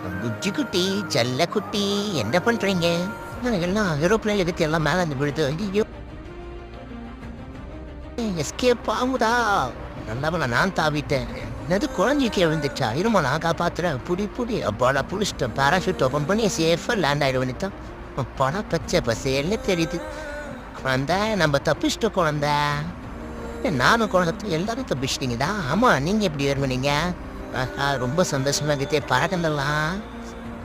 குஜ்ஜி குட்டி, செல்ல குட்டி, என்ன பண்றீங்க? எல்லாம் ஏரோப்ளேன்ல எதுக்கு எல்லாம் மேல இருந்து விழுது? ஐயோ! எஸ்கேப் ஆகுதா? நல்லவன நான் தாவிட்டேன். என்னது குழந்தைக்கு விழுந்துச்சா? இருமா நான் காப்பாத்துறேன். புடி புடி. அப்பாடா புடிச்சிட்டேன். பேராஷூட் ஓப்பன் பண்ணி சேஃபா லேண்ட் ஆயிட வேண்டியதான். அப்பாடா பச்சை பசேல்னு தெரியுது. குழந்தை நம்ம தப்பிச்சிட்டோம் குழந்தை. நானும் குழந்தை எல்லாரும் தப்பிச்சிட்டீங்கடா. ஆமா நீங்க எப்படி வருவீங்க? ஆஹா ரொம்ப சந்தோஷமா இருக்குது. பறக்கண்டலாம்.